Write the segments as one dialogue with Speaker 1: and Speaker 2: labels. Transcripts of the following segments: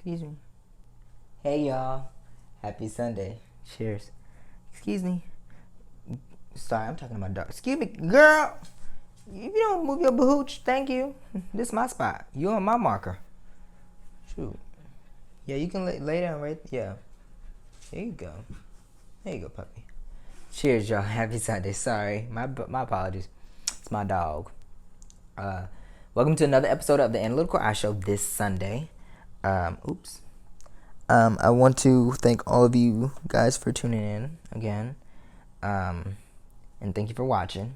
Speaker 1: Excuse me. Hey y'all. Happy Sunday. Cheers. Excuse me. Sorry, I'm talking to my dog. Excuse me, girl. If you don't move your bahooch, thank you. This is my spot. You're on my marker. Shoot. Yeah, you can lay down right. Yeah. There you go. There you go, puppy. Cheers, y'all. Happy Sunday. Sorry, my apologies. It's my dog. Welcome to another episode of the Analytical Eye Show this Sunday. I want to thank all of you guys for tuning in again. And thank you for watching.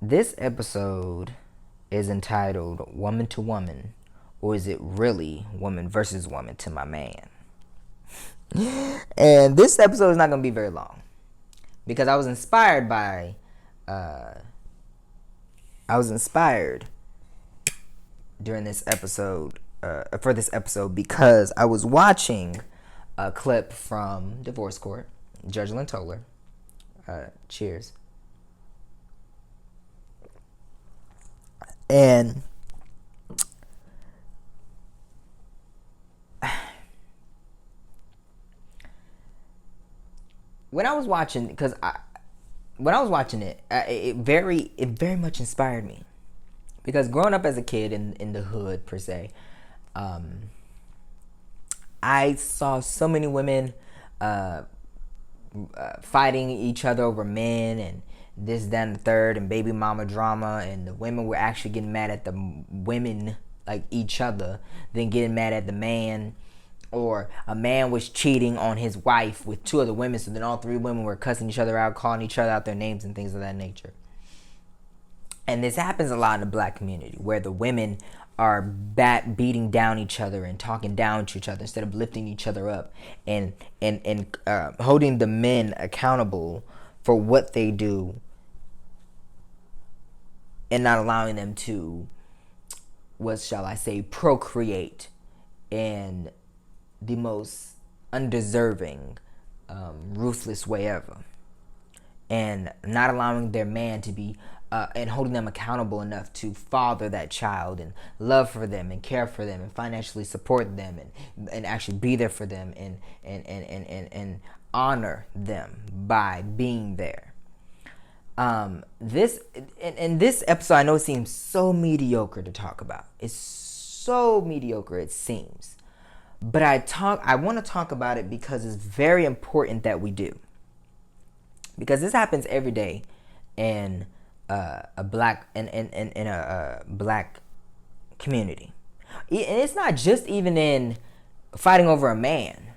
Speaker 1: This episode is entitled Woman to Woman, or is it really woman versus woman to my man? And this episode is not going to be very long because I was inspired during this episode, for this episode, because I was watching a clip from Divorce Court, Judge Lynn Toler. Cheers. And when I was watching, it very much inspired me. Because growing up as a kid in the hood, per se, I saw so many women fighting each other over men and this, that, and the third, and baby mama drama, and the women were actually getting mad at the women, like each other, then getting mad at the man, or a man was cheating on his wife with two other women, so then all three women were cussing each other out, calling each other out their names and things of that nature. And this happens a lot in the black community, where the women are beating down each other and talking down to each other instead of lifting each other up and holding the men accountable for what they do and not allowing them to, what shall I say, procreate in the most undeserving, ruthless way ever. And not allowing their man to be and holding them accountable enough to father that child and love for them and care for them and financially support them and actually be there for them and honor them by being there. This episode, I know it seems so mediocre to talk about. It's so mediocre, it seems. But I want to talk about it because it's very important that we do. Because this happens every day in a black community, and it's not just even in fighting over a man.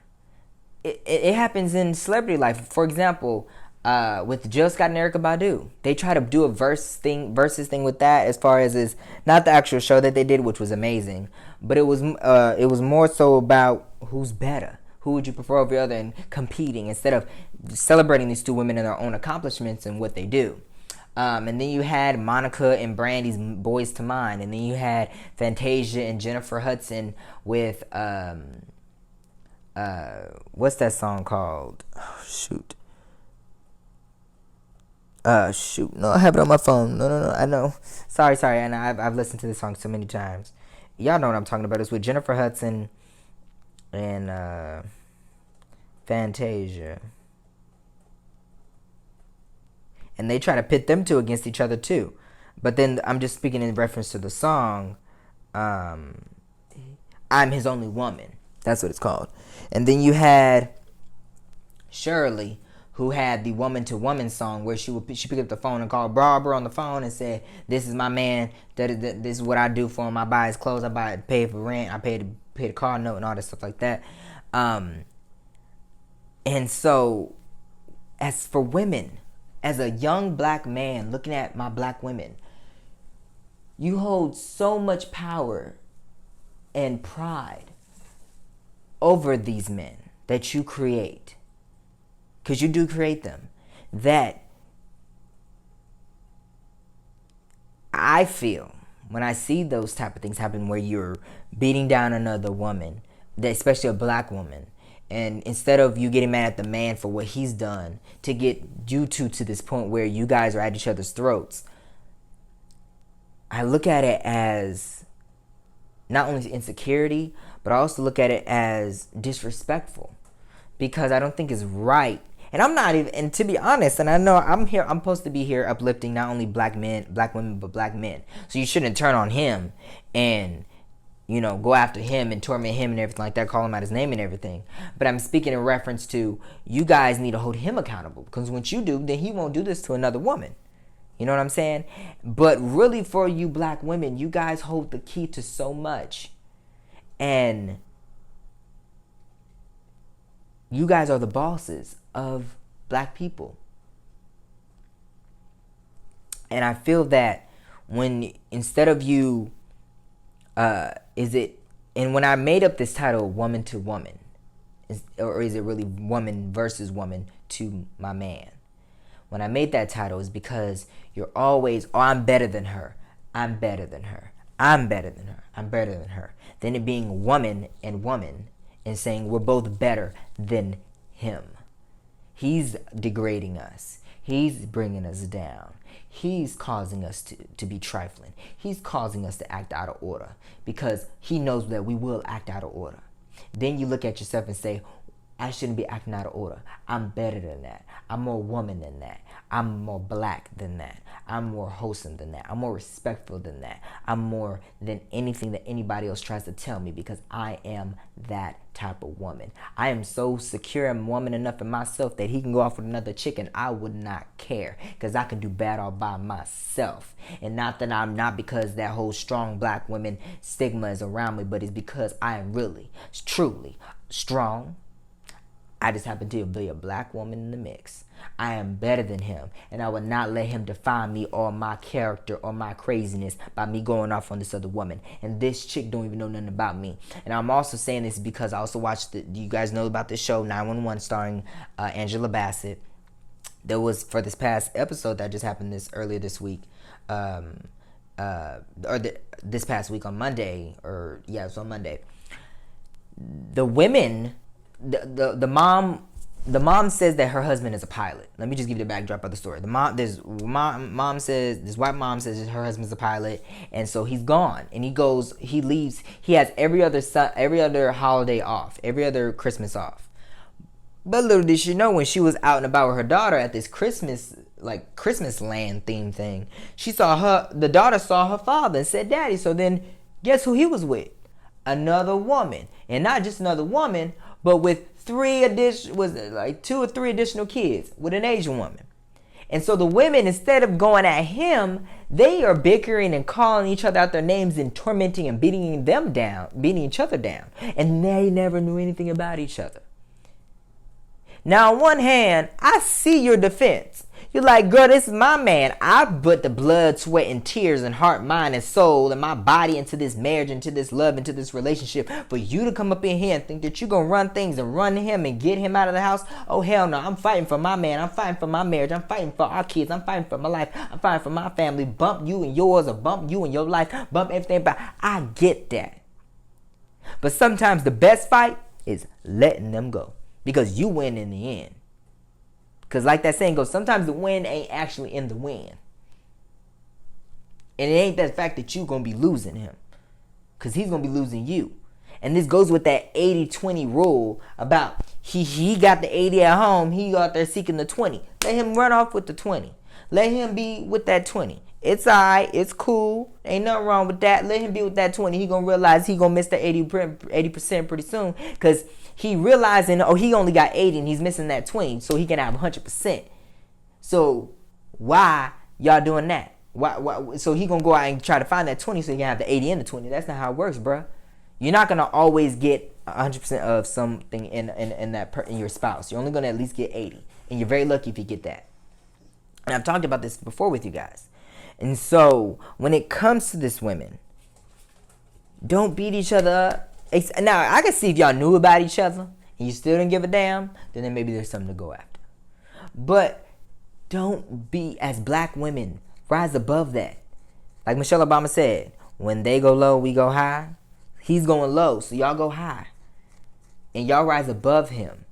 Speaker 1: It happens in celebrity life. For example, with Jill Scott and Erykah Badu, they try to do a versus thing with that, as far as is not the actual show that they did, which was amazing, but it was more so about who's better. Who would you prefer over the other, and competing instead of celebrating these two women and their own accomplishments and what they do. And then you had Monica and Brandy's Boys to Mine. And then you had Fantasia and Jennifer Hudson with, what's that song called? Oh, shoot. No, I have it on my phone. No, I know. Sorry. And I've listened to this song so many times. Y'all know what I'm talking about. It's with Jennifer Hudson and Fantasia. And they try to pit them two against each other too. But then I'm just speaking in reference to the song, I'm His Only Woman. That's what it's called. And then you had Shirley, who had the Woman to Woman song, where she picked up the phone and called Barbara on the phone and said, "This is my man. This is what I do for him. I buy his clothes. I pay for rent. I pay the car note and all that stuff like that." And so, as for women, as a young black man looking at my black women, you hold so much power and pride over these men that you create, because you do create them, that I feel when I see those type of things happen, where you're beating down another woman, especially a black woman, and instead of you getting mad at the man for what he's done to get you two to this point where you guys are at each other's throats, I look at it as not only insecurity, but I also look at it as disrespectful because I don't think it's right. And I'm not even, and to be honest, and I know I'm supposed to be here uplifting not only black men, black women, but black men. So you shouldn't turn on him and, go after him and torment him and everything like that, call him out his name and everything. But I'm speaking in reference to you guys need to hold him accountable, because once you do, then he won't do this to another woman. You know what I'm saying? But really, for you black women, you guys hold the key to so much. And you guys are the bosses of black people. And I feel that when, instead of you, and when I made up this title, Woman to Woman, or is it really woman versus woman to my man? When I made that title is because you're always, I'm better than her. I'm better than her. I'm better than her. I'm better than her. Then it being woman and woman and saying we're both better than him. He's degrading us. He's bringing us down. He's causing us to be trifling. He's causing us to act out of order because he knows that we will act out of order. Then you look at yourself and say, I shouldn't be acting out of order. I'm better than that. I'm more woman than that. I'm more black than that. I'm more wholesome than that. I'm more respectful than that. I'm more than anything that anybody else tries to tell me because I am that type of woman. I am so secure and woman enough in myself that he can go off with another chick and I would not care because I can do bad all by myself. And not that I'm not, because that whole strong black women stigma is around me, but it's because I am really, truly strong. I just happen to be a black woman in the mix. I am better than him, and I would not let him define me or my character or my craziness by me going off on this other woman. And this chick don't even know nothing about me. And I'm also saying this because I also watched you guys know about this show 911 starring Angela Bassett. There was, for this past episode that just happened earlier this week, this past week on Monday, it was on Monday. The women. The mom says that her husband is a pilot. Let me just give you the backdrop of the story. This white mom says that her husband's a pilot, and so he's gone. And he leaves. He has every other holiday off, every other Christmas off. But little did she know, when she was out and about with her daughter at this Christmas land theme thing, the daughter saw her father and said, "Daddy." So then, guess who he was with? Another woman, and not just another woman, but with 2 or 3 additional kids with an Asian woman. And so the women, instead of going at him, they are bickering and calling each other out their names and tormenting and beating each other down. And they never knew anything about each other. Now, on one hand, I see your defense. You're like, girl, this is my man. I put the blood, sweat, and tears and heart, mind, and soul and my body into this marriage, into this love, into this relationship. For you to come up in here and think that you're going to run things and run him and get him out of the house? Oh, hell no. I'm fighting for my man. I'm fighting for my marriage. I'm fighting for our kids. I'm fighting for my life. I'm fighting for my family. Bump you and yours, or bump you and your life. Bump everything. But I get that. But sometimes the best fight is letting them go, because you win in the end. Because like that saying goes, sometimes the win ain't actually in the win. And it ain't that fact that you going to be losing him, because he's going to be losing you. And this goes with that 80-20 rule about he got the 80 at home, he out there seeking the 20. Let him run off with the 20. Let him be with that 20. It's alright, it's cool, ain't nothing wrong with that. Let him be with that 20. He going to realize he going to miss the 80% pretty soon, because he realizing, he only got 80 and he's missing that 20, so he can have 100%. So why y'all doing that? Why? So he gonna go out and try to find that 20 so he can have the 80 and the 20. That's not how it works, bruh. You're not gonna always get 100% of something in your spouse. You're only gonna at least get 80, and you're very lucky if you get that. And I've talked about this before with you guys. And so when it comes to this, women, don't beat each other up. Now, I can see if y'all knew about each other and you still didn't give a damn, then maybe there's something to go after. But don't be, as black women, rise above that. Like Michelle Obama said, when they go low, we go high. He's going low, so y'all go high. And y'all rise above him.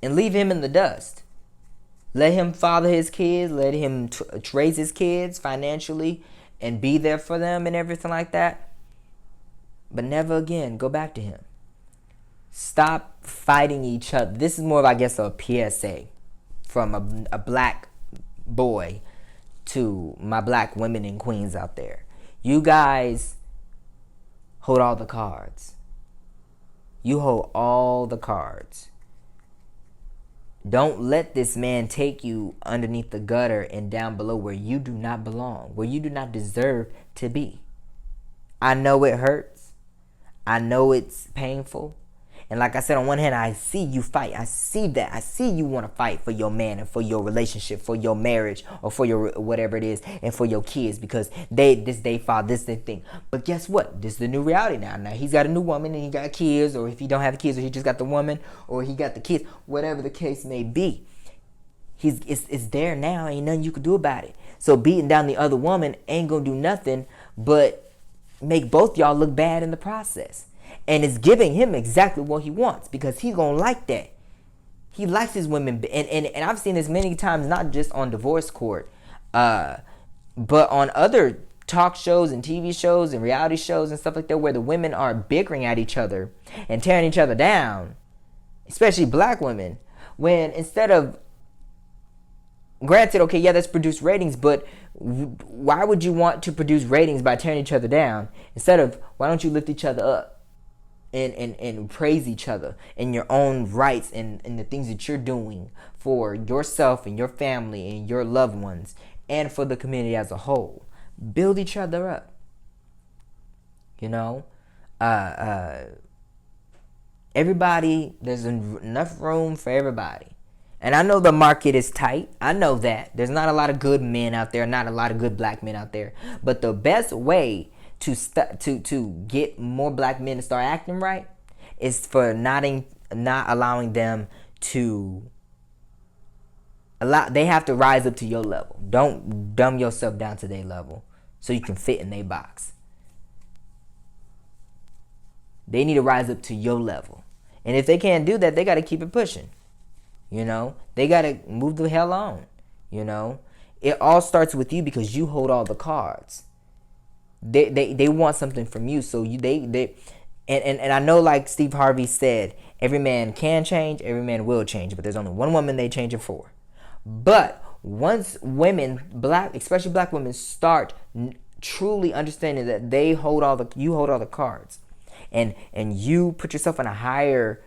Speaker 1: And leave him in the dust. Let him father his kids. Let him raise his kids financially and be there for them and everything like that. but never again go back to him. Stop fighting each other. This is more of, I guess, a PSA from a black boy to my black women and queens out there. You guys hold all the cards. You hold all the cards. Don't let this man take you underneath the gutter and down below where you do not belong, where you do not deserve to be. I know it hurts. I know it's painful. And like I said, on one hand, I see you fight. I see that. I see you want to fight for your man and for your relationship, for your marriage, or for your whatever it is, and for your kids, because they father, this they thing. But guess what? This is the new reality now. Now he's got a new woman and he got kids, or if he don't have kids, or he just got the woman, or he got the kids, whatever the case may be. It's there now. Ain't nothing you can do about it. So beating down the other woman ain't gonna do nothing but make both y'all look bad in the process. And it's giving him exactly what he wants, because he's going to like that. He likes his women. And I've seen this many times, not just on divorce court, but on other talk shows and TV shows and reality shows and stuff like that, where the women are bickering at each other and tearing each other down, especially black women, when instead of, granted, okay, yeah, that's produce ratings, but why would you want to produce ratings by tearing each other down? Instead of, why don't you lift each other up? And praise each other in your own rights and the things that you're doing for yourself and your family and your loved ones and for the community as a whole. Build each other up. You know, everybody, there's enough room for everybody. And I know the market is tight. I know that. There's not a lot of good men out there, not a lot of good black men out there. But the best way to get more black men to start acting right is for not allowing them to they have to rise up to your level. Don't dumb yourself down to their level so you can fit in their box. They need to rise up to your level. And if they can't do that, they got to keep it pushing. You know, they got to move the hell on. You know, it all starts with you, because you hold all the cards. They want something from you, so and I know, like Steve Harvey said, every man can change, every man will change, but there's only one woman they change it for. But once women, especially black women, start truly understanding that you hold all the cards, and you put yourself in a higher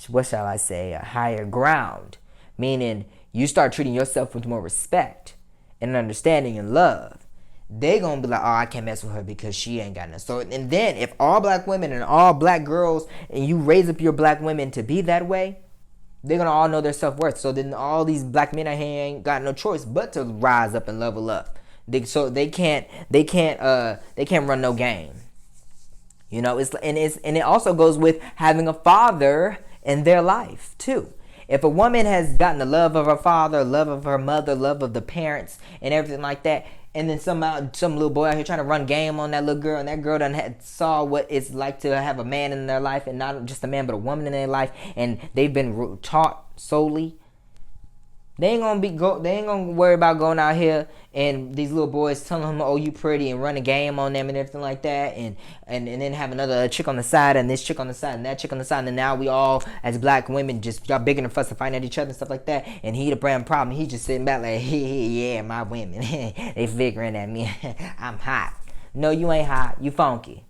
Speaker 1: what shall I say, a higher ground, meaning you start treating yourself with more respect and understanding and love, they gonna be like, oh, I can't mess with her because she ain't got nothing. So, and then if all black women and all black girls, and you raise up your black women to be that way, they're gonna all know their self-worth. So then all these black men out here ain't got no choice but to rise up and level up. They can't run no game. You know, and it also goes with having a father in their life too. If a woman has gotten the love of her father, love of her mother, love of the parents, and everything like that, and then some little boy out here trying to run game on that little girl, and that girl saw what it's like to have a man in their life, and not just a man but a woman in their life, and they've been taught solely, they ain't gonna worry about going out here and these little boys telling them, oh, you pretty, and run a game on them and everything like that, and then have another chick on the side, and this chick on the side, and that chick on the side, and then now we all as black women just y'all bigger than fussing, fighting at each other and stuff like that, and he the brand problem, he just sitting back like, yeah, my women, they figuring at me, I'm hot. No, you ain't hot, you funky.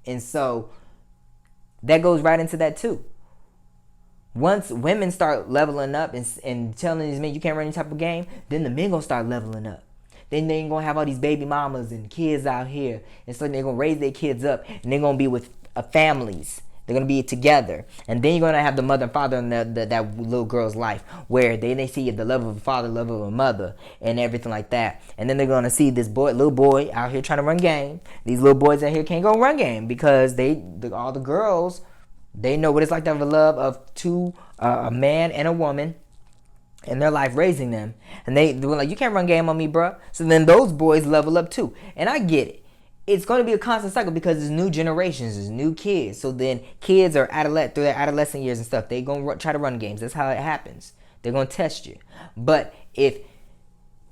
Speaker 1: And so that goes right into that too. Once women start leveling up and telling these men you can't run any type of game, then the men gonna start leveling up. Then they ain't gonna have all these baby mamas and kids out here, and so they're gonna raise their kids up, and they're gonna be with families. They're gonna be together, and then you're gonna have the mother and father in that little girl's life, where they see the love of a father, love of a mother, and everything like that. And then they're gonna see this little boy out here trying to run game. These little boys out here can't go run game because all the girls. They know what it's like to have a love of a man and a woman in their life, raising them. And they were like, you can't run game on me, bro. So then those boys level up too. And I get it. It's going to be a constant cycle because there's new generations, there's new kids. So then kids are through their adolescent years and stuff. They're going to try to run games. That's how it happens. They're going to test you. But if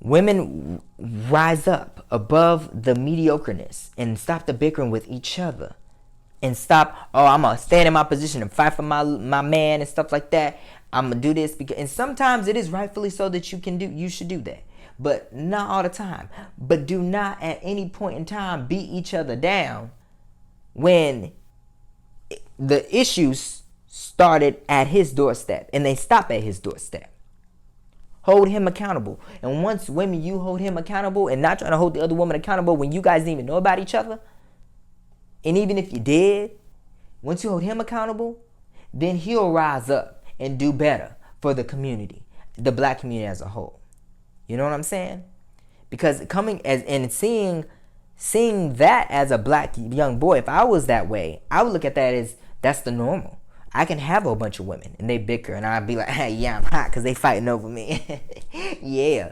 Speaker 1: Women rise up above the mediocreness and stop the bickering with each other. And stop, oh, I'm going to stand in my position and fight for my man and stuff like that. I'm going to do this because, and sometimes it is rightfully so that you should do that. But not all the time. But do not at any point in time beat each other down when the issues started at his doorstep and they stop at his doorstep. Hold him accountable. And once women, you hold him accountable and not trying to hold the other woman accountable when you guys didn't even know about each other. And even if you did, once you hold him accountable, then he'll rise up and do better for the community, the black community as a whole. You know what I'm saying? Because coming as and seeing that as a black young boy, if I was that way, I would look at that as that's the normal. I can have a bunch of women and they bicker and I'd be like, hey, yeah, I'm hot because they fighting over me. Yeah.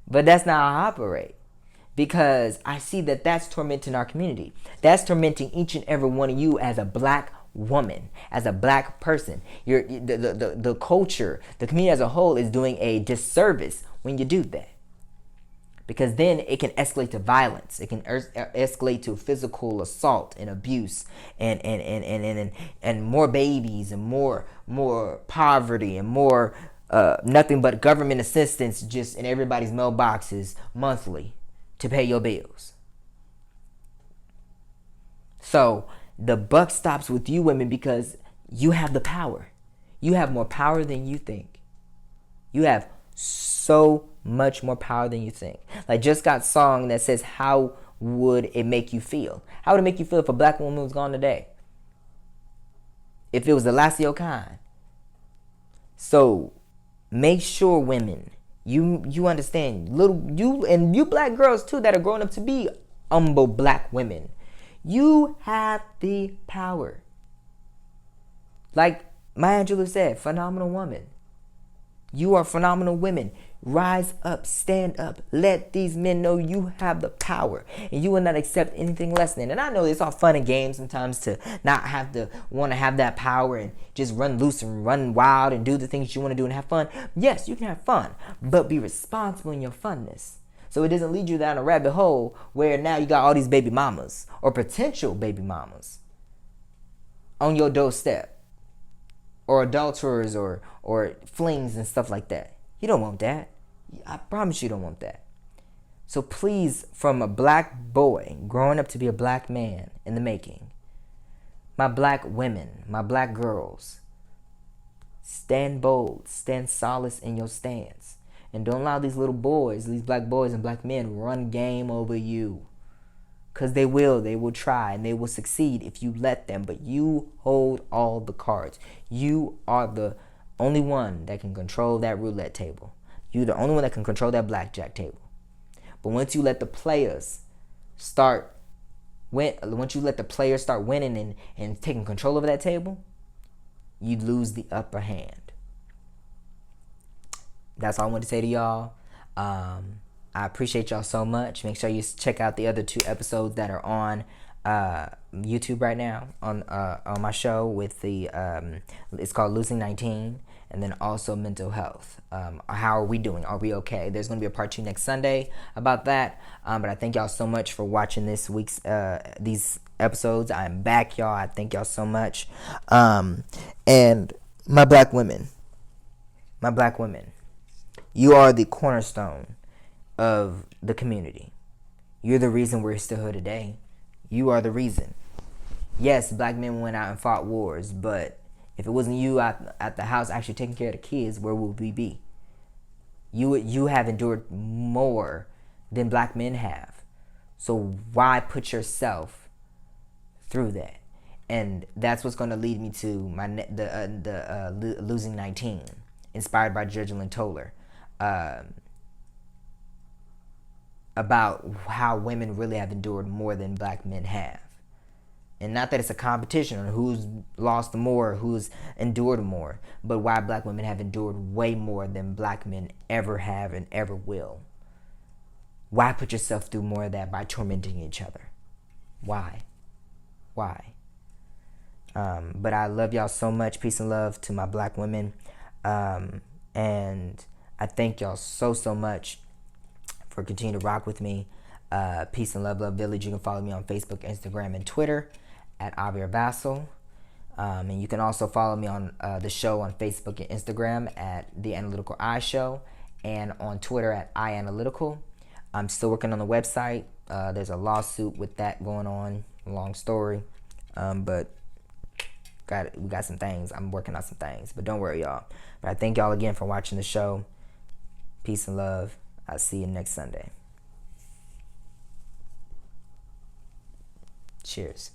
Speaker 1: But that's not how I operate. Because I see that that's tormenting our community. That's tormenting each and every one of you as a black woman, as a black person. The culture, the community as a whole is doing a disservice when you do that. Because then it can escalate to violence. It can escalate to physical assault and abuse and more babies and more poverty and more nothing but government assistance just in everybody's mailboxes monthly to pay your bills. So the buck stops with you women because you have the power. You have more power than you think. You have so much more power than you think. Like just got a song that says, how would it make you feel? How would it make you feel if a black woman was gone today? If it was the last of your kind. So make sure, women, you understand, you black girls too that are growing up to be humble black women. You have the power. Like Maya Angelou said, phenomenal woman. You are phenomenal women. Rise up, stand up. Let these men know you have the power and you will not accept anything less than. And I know it's all fun and games sometimes to not have to want to have that power and just run loose and run wild and do the things you want to do and have fun. Yes, you can have fun, but be responsible in your funness. So it doesn't lead you down a rabbit hole where now you got all these baby mamas or potential baby mamas on your doorstep, or adulterers or flings and stuff like that. You don't want that. I promise you don't want that. So please, from a black boy growing up to be a black man in the making, my black women, my black girls, stand bold, stand solace in your stance. And don't allow these little boys, these black boys and black men run game over you. Because they will try, and they will succeed if you let them. But you hold all the cards. You are the only one that can control that roulette table. You're the only one that can control that blackjack table. But once you let the players start winning and taking control over that table, you lose the upper hand. That's all I want to say to y'all. I appreciate y'all so much. Make sure you check out the other 2 episodes that are on YouTube right now on my show with the it's called Losing 19, and then also mental health. How are we doing? Are we okay? There's going to be a part 2 next Sunday about that. But I thank y'all so much for watching this week's these episodes. I'm back, y'all. I thank y'all so much. And my black women, you are the cornerstone of the community. You're the reason we're still here today. You are the reason. Yes, black men went out and fought wars, but if it wasn't you at the house actually taking care of the kids, where would we be? You have endured more than black men have. So why put yourself through that? And that's what's going to lead me to the Losing 19, inspired by Judgelyn Toller. About how women really have endured more than black men have. And not that it's a competition on who's lost more, who's endured more, but why black women have endured way more than black men ever have and ever will. Why put yourself through more of that by tormenting each other? Why? But I love y'all so much. Peace and love to my black women. And I thank y'all so much for continuing to rock with me. Peace and love, Love Village. You can follow me on Facebook, Instagram, and Twitter at Avir Bassel. And you can also follow me on the show on Facebook and Instagram at The Analytical Eye Show, and on Twitter at iAnalytical. I'm still working on the website. There's a lawsuit with that going on. Long story. But we got some things. I'm working on some things. But don't worry, y'all. But I thank y'all again for watching the show. Peace and love. I'll see you next Sunday. Cheers.